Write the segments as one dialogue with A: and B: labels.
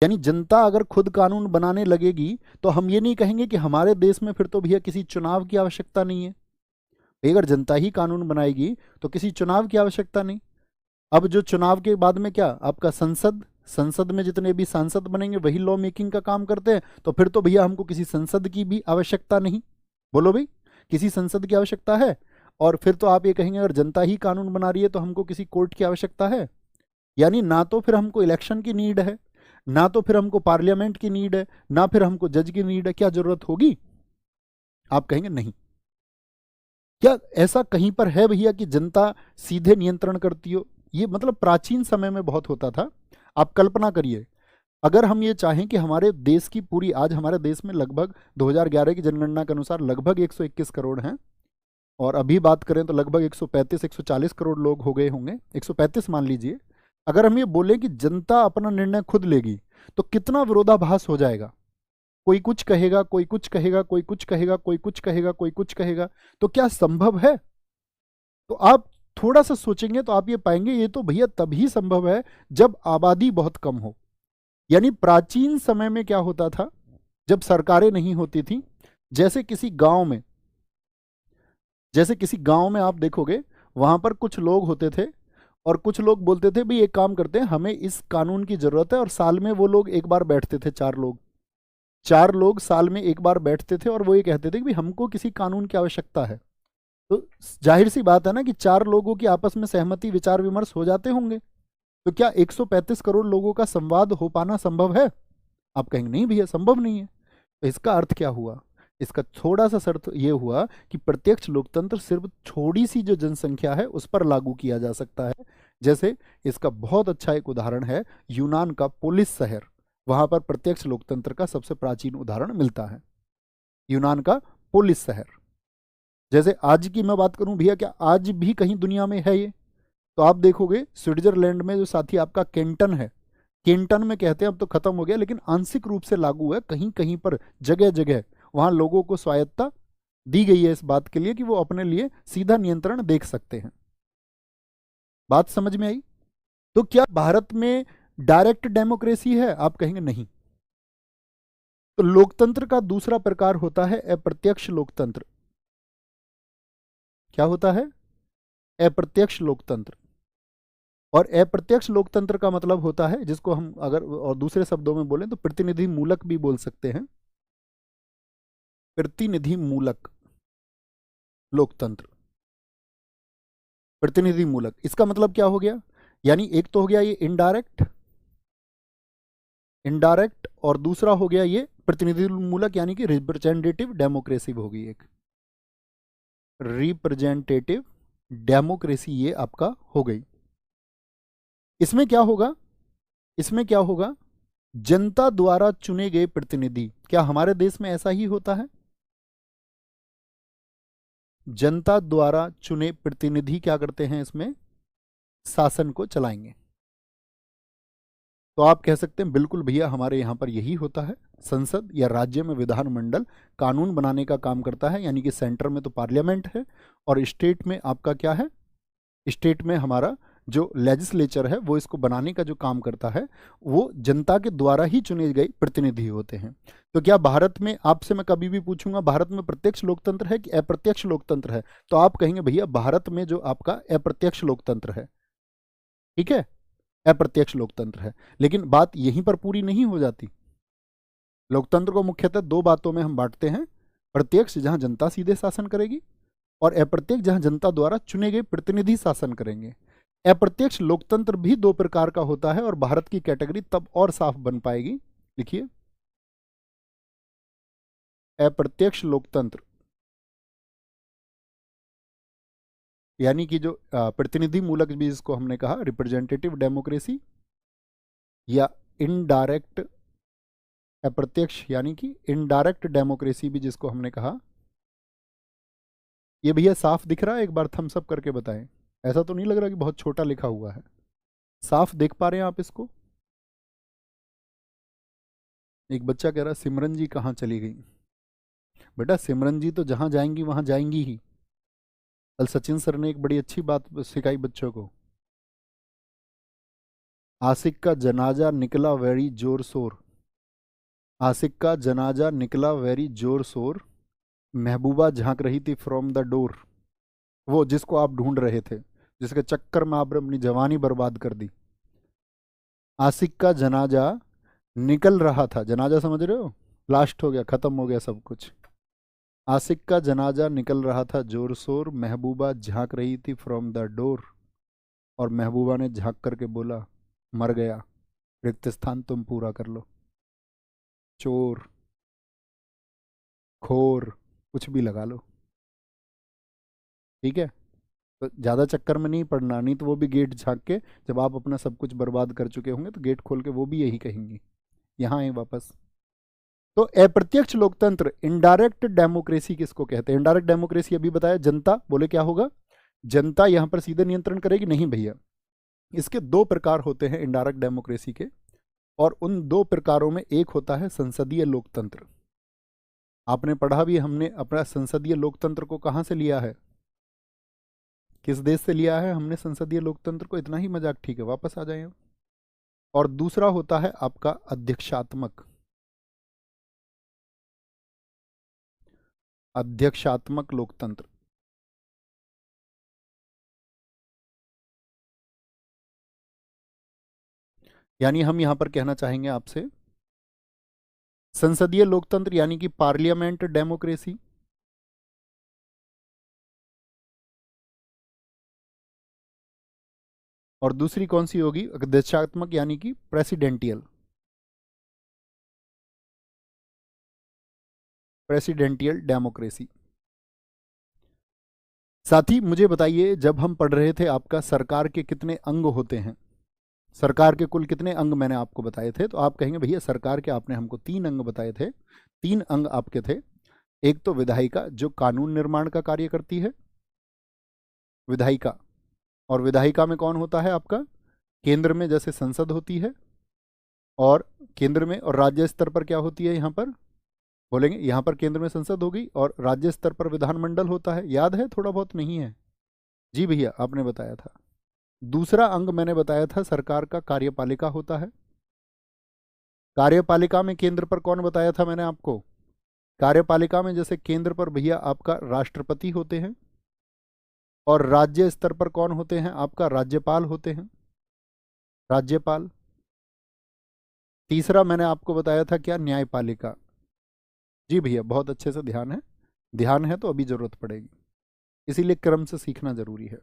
A: यानी जनता अगर खुद कानून बनाने लगेगी तो हम ये नहीं कहेंगे कि हमारे देश में फिर तो भैया किसी चुनाव की आवश्यकता नहीं है। भाई अगर जनता ही कानून बनाएगी तो किसी चुनाव की आवश्यकता नहीं। अब जो चुनाव के बाद में क्या आपका संसद, संसद में जितने भी सांसद बनेंगे वही लॉ मेकिंग का काम करते हैं, तो फिर तो भैया हमको किसी संसद की भी आवश्यकता नहीं। बोलो भाई, किसी संसद की आवश्यकता है? और फिर तो आप ये कहेंगे अगर जनता ही कानून बना रही है तो हमको किसी कोर्ट की आवश्यकता है? यानी ना तो फिर हमको इलेक्शन की नीड है, ना तो फिर हमको पार्लियामेंट की नीड है, ना फिर हमको जज की नीड है। क्या जरूरत होगी? आप कहेंगे नहीं। क्या ऐसा कहीं पर है भैया कि जनता सीधे नियंत्रण करती हो? ये मतलब प्राचीन समय में बहुत होता था। आप कल्पना करिए, अगर हम ये चाहें कि हमारे देश की पूरी, आज हमारे देश में लगभग 2011 की जनगणना के अनुसार लगभग 121 करोड़ हैं, और अभी बात करें तो लगभग 135 140 करोड़ लोग हो गए होंगे, 135 मान लीजिए। अगर हम ये बोले कि जनता अपना निर्णय खुद लेगी तो कितना विरोधाभास हो जाएगा। कोई कुछ कहेगा, कोई कुछ कहेगा, कोई कुछ कहेगा, कोई कुछ कहेगा, कोई कुछ कहेगा। तो क्या संभव है? तो आप थोड़ा सा सोचेंगे तो आप ये पाएंगे ये तो भैया तभी संभव है जब आबादी बहुत कम हो। यानी प्राचीन समय में क्या होता था, जब सरकारें नहीं होती थी, जैसे किसी गांव में, जैसे किसी गांव में आप देखोगे वहां पर कुछ लोग होते थे और कुछ लोग बोलते थे भाई एक काम करते हैं, हमें इस कानून की जरूरत है, और साल में वो लोग एक बार बैठते थे, चार लोग साल में एक बार बैठते थे और वो ये कहते थे कि भाई हमको किसी कानून की आवश्यकता है। तो जाहिर सी बात है ना कि चार लोगों की आपस में सहमति विचार विमर्श हो जाते होंगे। तो क्या 135 करोड़ लोगों का संवाद हो पाना संभव है? आप कहेंगे नहीं भैया संभव नहीं है। तो इसका अर्थ क्या हुआ? इसका थोड़ा सा अर्थ ये हुआ कि प्रत्यक्ष लोकतंत्र सिर्फ थोड़ी सी जो जनसंख्या है उस पर लागू किया जा सकता है। जैसे इसका बहुत अच्छा एक उदाहरण है यूनान का पोलिस शहर, वहां पर प्रत्यक्ष लोकतंत्र का सबसे प्राचीन उदाहरण मिलता है, यूनान का पोलिस शहर। जैसे आज की मैं बात करूं भैया, क्या आज भी कहीं दुनिया में है ये? तो आप देखोगे स्विट्जरलैंड में जो साथी आपका केंटन है, केंटन में कहते हैं अब तो खत्म हो गया, लेकिन आंशिक रूप से लागू है कहीं कहीं पर, जगह जगह वहां लोगों को स्वायत्ता दी गई है इस बात के लिए कि वो अपने लिए सीधा नियंत्रण देख सकते हैं। बात समझ में आई? तो क्या भारत में डायरेक्ट डेमोक्रेसी है? आप कहेंगे नहीं। तो लोकतंत्र का दूसरा प्रकार होता है अप्रत्यक्ष लोकतंत्र। क्या होता है? अप्रत्यक्ष लोकतंत्र। और अप्रत्यक्ष लोकतंत्र का मतलब होता है, जिसको हम अगर और दूसरे शब्दों में बोलें तो प्रतिनिधि मूलक भी बोल सकते हैं, प्रतिनिधि मूलक लोकतंत्र। प्रतिनिधि मूलक इसका मतलब क्या हो गया? यानी एक तो हो गया ये इनडायरेक्ट, इनडायरेक्ट, और दूसरा हो गया ये प्रतिनिधि मूलक यानी कि रिप्रेजेंटेटिव डेमोक्रेसी होगी एक, रिप्रेजेंटेटिव डेमोक्रेसी ये आपका हो गई। इसमें क्या होगा? इसमें क्या होगा? जनता द्वारा चुने गए प्रतिनिधि। क्या हमारे देश में ऐसा ही होता है? जनता द्वारा चुने प्रतिनिधि क्या करते हैं इसमें? शासन को चलाएंगे। तो आप कह सकते हैं बिल्कुल भैया हमारे यहाँ पर यही होता है। संसद या राज्य में विधानमंडल कानून बनाने का काम करता है, यानी कि सेंटर में तो पार्लियामेंट है और स्टेट में आपका क्या है? स्टेट में हमारा जो लेजिस्लेचर है वो इसको बनाने का जो काम करता है वो जनता के द्वारा ही चुने गए प्रतिनिधि होते हैं। तो क्या भारत में, आपसे मैं कभी भी पूछूंगा भारत में प्रत्यक्ष लोकतंत्र है कि अप्रत्यक्ष लोकतंत्र है, तो आप कहेंगे भैया भारत में जो आपका अप्रत्यक्ष लोकतंत्र है। ठीक है, अप्रत्यक्ष लोकतंत्र है। लेकिन बात यहीं पर पूरी नहीं हो जाती। लोकतंत्र को मुख्यतः दो बातों में हम बांटते हैं, प्रत्यक्ष जहां जनता सीधे शासन करेगी, और अप्रत्यक्ष जहां जनता द्वारा चुने गए प्रतिनिधि शासन करेंगे। अप्रत्यक्ष लोकतंत्र भी दो प्रकार का होता है और भारत की कैटेगरी तब और साफ बन पाएगी। लिखिए, अप्रत्यक्ष लोकतंत्र यानी कि जो प्रतिनिधि मूलक भी जिसको हमने कहा रिप्रेजेंटेटिव डेमोक्रेसी, या इनडायरेक्ट अप्रत्यक्ष यानी कि इनडायरेक्ट डेमोक्रेसी भी जिसको हमने कहा। ये भैया साफ दिख रहा है? एक बार थम्स अप करके बताएं। ऐसा तो नहीं लग रहा कि बहुत छोटा लिखा हुआ है? साफ देख पा रहे हैं आप इसको? एक बच्चा कह रहा है सिमरन जी कहाँ चली गई। बेटा सिमरन जी तो जहां जाएंगी वहां जाएंगी ही। कल सचिन सर ने एक बड़ी अच्छी बात सिखाई बच्चों को। आशिक का जनाजा निकला वेरी जोर शोर। आशिक का जनाजा निकला वेरी जोर शोर, महबूबा झांक रही थी फ्रॉम द डोर। वो जिसको आप ढूंढ रहे थे, जिसके चक्कर में आपने अपनी जवानी बर्बाद कर दी। आशिक का जनाजा निकल रहा था, जनाजा समझ रहे हो, लास्ट हो गया, खत्म हो गया सब कुछ। आशिक का जनाजा निकल रहा था जोर शोर, महबूबा झांक रही थी फ्रॉम द डोर। और महबूबा ने झांक करके बोला, मर गया, रिक्त स्थान तुम पूरा कर लो। चोर, खोर, कुछ भी लगा लो, ठीक है। तो ज़्यादा चक्कर में नहीं पड़ना, नहीं तो वो भी गेट झांक के, जब आप अपना सब कुछ बर्बाद कर चुके होंगे, तो गेट खोल के वो भी यही कहेंगी। यहाँ आए वापस। तो अप्रत्यक्ष लोकतंत्र, इनडायरेक्ट डेमोक्रेसी किसको कहते हैं? इनडायरेक्ट डेमोक्रेसी अभी बताया, जनता, बोले क्या होगा, जनता यहां पर सीधे नियंत्रण करेगी? नहीं भैया, इसके दो प्रकार होते हैं इनडायरेक्ट डेमोक्रेसी के, और उन दो प्रकारों में एक होता है संसदीय लोकतंत्र। आपने पढ़ा भी, हमने अपना संसदीय लोकतंत्र को कहां से लिया है, किस देश से लिया है हमने संसदीय लोकतंत्र को? इतना ही मजाक, ठीक है, वापस आ जाए। और दूसरा होता है आपका अध्यक्षात्मक, अध्यक्षात्मक लोकतंत्र। यानी हम यहां पर कहना चाहेंगे आपसे, संसदीय लोकतंत्र यानी कि पार्लियामेंट डेमोक्रेसी, और दूसरी कौन सी होगी, अध्यक्षात्मक यानी कि प्रेसिडेंटियल, प्रेसिडेंटियल डेमोक्रेसी। साथ ही मुझे बताइए, जब हम पढ़ रहे थे आपका सरकार के कितने अंग होते हैं, सरकार के कुल कितने अंग मैंने आपको बताए थे? तो आप कहेंगे भैया सरकार के आपने हमको 3 अंग बताए थे। 3 अंग आपके थे। एक तो विधायिका, जो कानून निर्माण का कार्य करती है, विधायिका। और विधायिका में कौन होता है आपका, केंद्र में जैसे संसद होती है, और केंद्र में, और राज्य स्तर पर क्या होती है यहाँ पर, बोलेंगे यहाँ पर केंद्र में संसद होगी और राज्य स्तर पर विधानमंडल होता है। याद है थोड़ा बहुत? नहीं है? जी भैया, आपने बताया था। दूसरा अंग मैंने बताया था सरकार का कार्यपालिका होता है। कार्यपालिका में केंद्र पर कौन बताया था मैंने आपको? कार्यपालिका में जैसे केंद्र पर भैया आपका राष्ट्रपति होते हैं, और राज्य स्तर पर कौन होते हैं आपका, राज्यपाल होते हैं, राज्यपाल। तीसरा मैंने आपको बताया था क्या, न्यायपालिका। जी भैया, बहुत अच्छे से ध्यान है, ध्यान है तो अभी जरूरत पड़ेगी, इसीलिए क्रम से सीखना जरूरी है,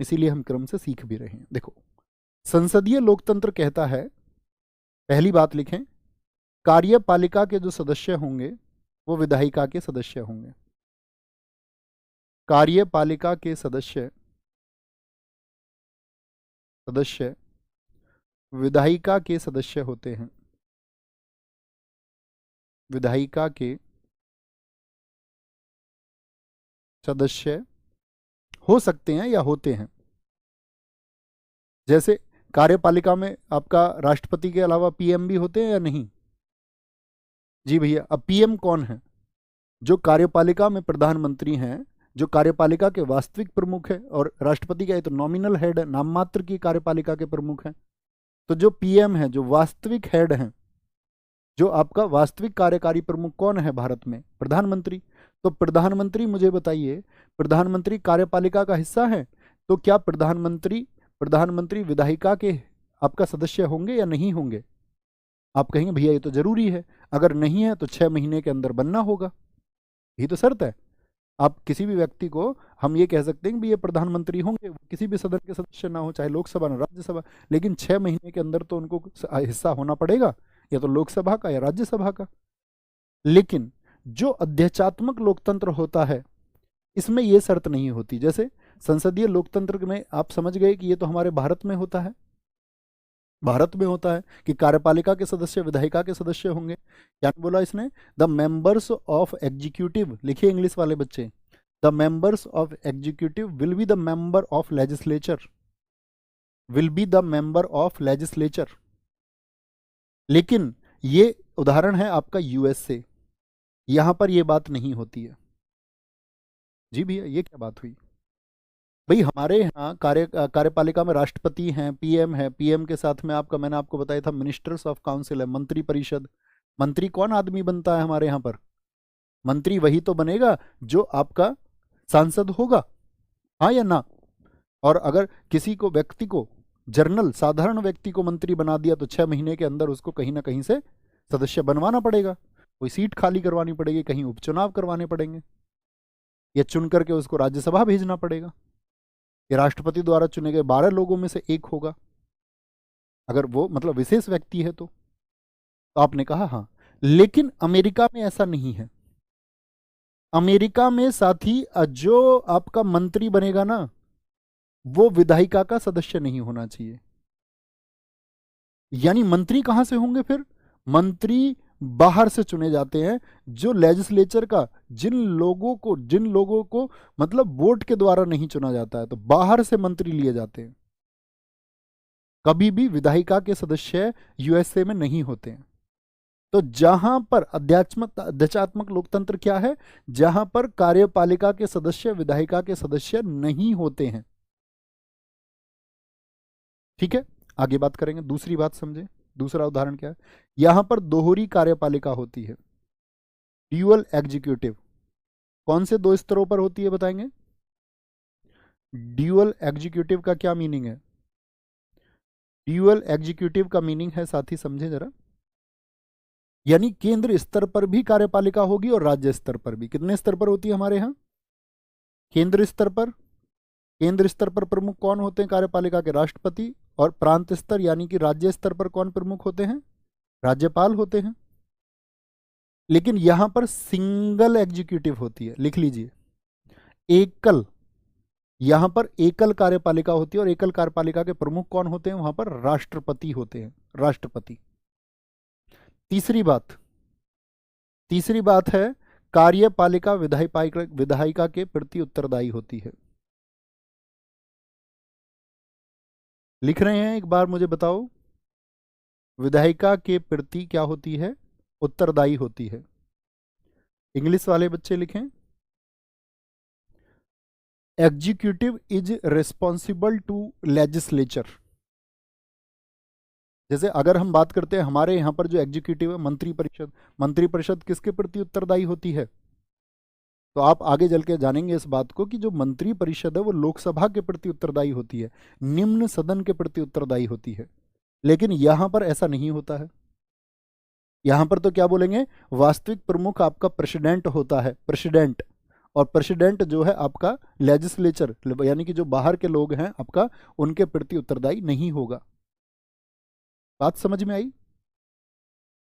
A: इसीलिए हम क्रम से सीख भी रहे हैं। देखो, संसदीय लोकतंत्र कहता है, पहली बात लिखें, कार्यपालिका के जो सदस्य होंगे वो विधायिका के सदस्य होंगे। कार्यपालिका के सदस्य सदस्य विधायिका के सदस्य होते हैं, विधायिका के सदस्य हो सकते हैं या होते हैं। जैसे कार्यपालिका में आपका राष्ट्रपति के अलावा पीएम भी होते हैं या नहीं? जी भैया, अब पीएम कौन है? जो कार्यपालिका में प्रधानमंत्री हैं, जो कार्यपालिका के वास्तविक प्रमुख है, और राष्ट्रपति का ये तो नॉमिनल हेड है, नाम मात्र की कार्यपालिका के प्रमुख हैं। तो जो पीएम है, जो वास्तविक हेड हैं, जो आपका वास्तविक कार्यकारी प्रमुख कौन है भारत में? प्रधानमंत्री। तो प्रधानमंत्री, मुझे बताइए, प्रधानमंत्री कार्यपालिका का हिस्सा है, तो क्या प्रधानमंत्री प्रधानमंत्री विधायिका के आपका सदस्य होंगे या नहीं होंगे? आप कहेंगे भैया ये तो जरूरी है, अगर नहीं है तो 6 महीने के अंदर बनना होगा, यही तो शर्त है। आप किसी भी व्यक्ति को हम ये कह सकते हैं कि ये प्रधानमंत्री होंगे, वो किसी भी सदन के सदस्य ना हो, चाहे लोकसभा ना राज्यसभा, लेकिन 6 महीने के अंदर तो उनको हिस्सा होना पड़ेगा, या तो लोकसभा का या राज्यसभा का। लेकिन जो अध्यक्षात्मक लोकतंत्र होता है, इसमें यह शर्त नहीं होती। जैसे संसदीय लोकतंत्र में आप समझ गए कि ये तो हमारे भारत में होता है, भारत में होता है कि कार्यपालिका के सदस्य विधायिका के सदस्य होंगे। क्या बोला इसने? द मेंबर्स ऑफ एग्जीक्यूटिव, लिखिए इंग्लिश वाले बच्चे, the members of executive will be the member of legislature, will be the member of legislature. लेकिन ये उदाहरण है आपका यूएस से, यहां पर ये बात नहीं होती है। जी भैया, ये क्या बात हुई? भाई हमारे यहाँ कार्यपालिका में राष्ट्रपति हैं, पीएम है, पीएम के साथ में आपका, मैंने आपको बताया था, मिनिस्टर्स ऑफ काउंसिल है, मंत्री परिषद। मंत्री कौन आदमी बनता है हमारे यहाँ पर? मंत्री वही तो बनेगा जो आपका सांसद होगा, हाँ या ना? और अगर किसी को, व्यक्ति को, जर्नल साधारण व्यक्ति को मंत्री बना दिया तो 6 महीने के अंदर उसको कहीं ना कहीं से सदस्य बनवाना पड़ेगा, कोई सीट खाली करवानी पड़ेगी, कहीं उपचुनाव करवाने पड़ेंगे, या चुन करके उसको राज्यसभा भेजना पड़ेगा। ये राष्ट्रपति द्वारा चुने गए 12 लोगों में से एक होगा, अगर वो मतलब विशेष व्यक्ति है तो आपने कहा हाँ। लेकिन अमेरिका में ऐसा नहीं है। अमेरिका में साथी जो आपका मंत्री बनेगा ना, वो विधायिका का सदस्य नहीं होना चाहिए। यानी मंत्री कहां से होंगे फिर? मंत्री बाहर से चुने जाते हैं, जो लेजिस्लेचर का, जिन लोगों को मतलब वोट के द्वारा नहीं चुना जाता है, तो बाहर से मंत्री लिए जाते हैं। कभी भी विधायिका के सदस्य यूएसए में नहीं होते हैं। तो जहां पर अध्यात्मक लोकतंत्र क्या है? जहां पर कार्यपालिका के सदस्य विधायिका के सदस्य नहीं होते हैं। ठीक है, आगे बात करेंगे। दूसरी बात समझे, दूसरा उदाहरण क्या है? यहां पर दोहरी कार्यपालिका होती है, ड्यूअल एग्जीक्यूटिव। कौन से दो स्तरों पर होती है बताएंगे? ड्यूअल एग्जीक्यूटिव का क्या मीनिंग है? ड्यूअल एग्जीक्यूटिव का मीनिंग है, साथी समझे जरा, यानी केंद्र स्तर पर भी कार्यपालिका होगी और राज्य स्तर पर भी। कितने स्तर पर होती है हमारे यहाँ? केंद्र स्तर पर। केंद्र स्तर पर प्रमुख कौन होते हैं कार्यपालिका के? राष्ट्रपति। और प्रांत स्तर यानी कि राज्य स्तर पर कौन प्रमुख होते हैं? राज्यपाल होते हैं। लेकिन यहां पर सिंगल एग्जीक्यूटिव होती है, लिख लीजिए, एकल। यहां पर एकल कार्यपालिका होती है और एकल कार्यपालिका के प्रमुख कौन होते हैं? वहां पर राष्ट्रपति होते हैं, राष्ट्रपति। तीसरी बात, तीसरी बात है, कार्यपालिका विधायिका के प्रति उत्तरदायी होती है। लिख रहे हैं? एक बार मुझे बताओ, विधायिका के प्रति क्या होती है? उत्तरदायी होती है। इंग्लिश वाले बच्चे लिखें, executive is responsible to legislature. जैसे अगर हम बात करते हैं हमारे यहां पर जो एग्जीक्यूटिव है, मंत्री परिषद, मंत्री परिषद किसके प्रति उत्तरदायी होती है? तो आप आगे चल के जानेंगे इस बात को कि जो मंत्री परिषद है वो लोकसभा के प्रति उत्तरदायी होती है, निम्न सदन के प्रति उत्तरदायी होती है। लेकिन यहां पर ऐसा नहीं होता है। यहां पर तो क्या बोलेंगे, वास्तविक प्रमुख आपका प्रेसिडेंट होता है, प्रेसिडेंट। और प्रेसिडेंट जो है आपका लेजिस्लेचर, यानी कि जो बाहर के लोग हैं आपका, उनके प्रति उत्तरदायी नहीं होगा। बात समझ में आई?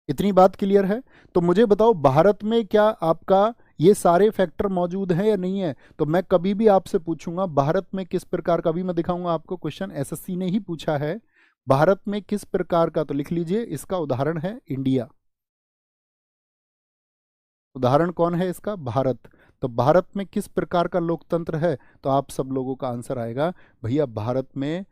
A: इतनी बात क्लियर है? तो मुझे बताओ, भारत में क्या आपका ये सारे फैक्टर मौजूद हैं या नहीं है? तो मैं कभी भी आपसे पूछूंगा भारत में किस प्रकार का, भी मैं दिखाऊंगा आपको, क्वेश्चन एसएससी ने ही पूछा है, भारत में किस प्रकार का, तो लिख लीजिए, इसका उदाहरण है इंडिया। उदाहरण कौन है इसका? भारत। तो भारत में किस प्रकार का लोकतंत्र है? तो आप सब लोगों का आंसर आएगा, भैया भारत में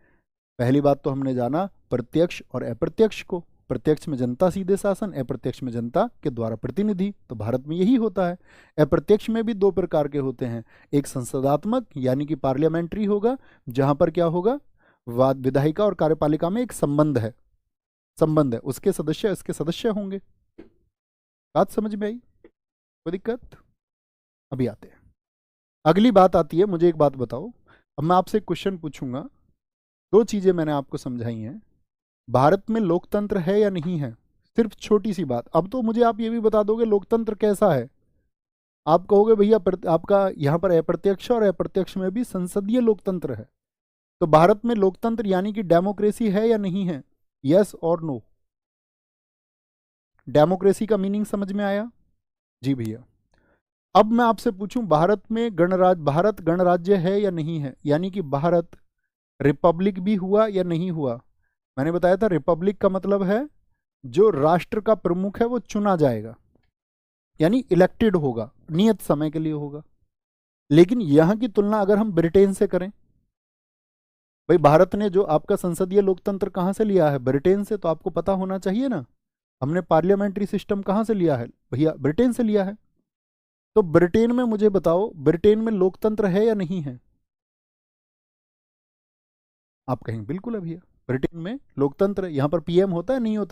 A: पहली बात तो हमने जाना प्रत्यक्ष और अप्रत्यक्ष को। प्रत्यक्ष में जनता सीधे शासन, अप्रत्यक्ष में जनता के द्वारा प्रतिनिधि। तो भारत में यही होता है। अप्रत्यक्ष में भी दो प्रकार के होते हैं, एक संसदात्मक यानी कि पार्लियामेंट्री होगा, जहां पर क्या होगा, विधायिका और कार्यपालिका में एक संबंध है, संबंध है, उसके सदस्य इसके सदस्य होंगे। बात समझ में आई? कोई दिक्कत? अभी आते हैं, अगली बात आती है, मुझे एक बात बताओ, अब मैं आपसे क्वेश्चन पूछूंगा। दो चीजें मैंने आपको समझाई हैं, भारत में लोकतंत्र है या नहीं है, सिर्फ छोटी सी बात। अब तो मुझे आप ये भी बता दोगे लोकतंत्र कैसा है। आप कहोगे भैया आपका यहाँ पर अप्रत्यक्ष और अप्रत्यक्ष में भी संसदीय लोकतंत्र है। तो भारत में लोकतंत्र यानी कि डेमोक्रेसी है या नहीं है? यस और नो? डेमोक्रेसी का मीनिंग समझ में आया? जी भैया। अब मैं आपसे पूछूं, भारत गणराज्य है या नहीं है, यानी कि भारत रिपब्लिक भी हुआ या नहीं हुआ? मैंने बताया था रिपब्लिक का मतलब है जो राष्ट्र का प्रमुख है वो चुना जाएगा, यानी इलेक्टेड होगा, नियत समय के लिए होगा। लेकिन यहां की तुलना अगर हम ब्रिटेन से करें, भाई भारत ने जो आपका संसदीय लोकतंत्र कहां से लिया है? ब्रिटेन से। तो आपको पता होना चाहिए ना, हमने पार्लियामेंट्री सिस्टम कहां से लिया है? भैया ब्रिटेन से लिया है। तो ब्रिटेन में मुझे बताओ, ब्रिटेन में लोकतंत्र है या नहीं है? आप कहेंगे बिल्कुल है भैया, ब्रिटेन में लोकतंत्र है, यहाँ पर पीएम होता है नहीं होता?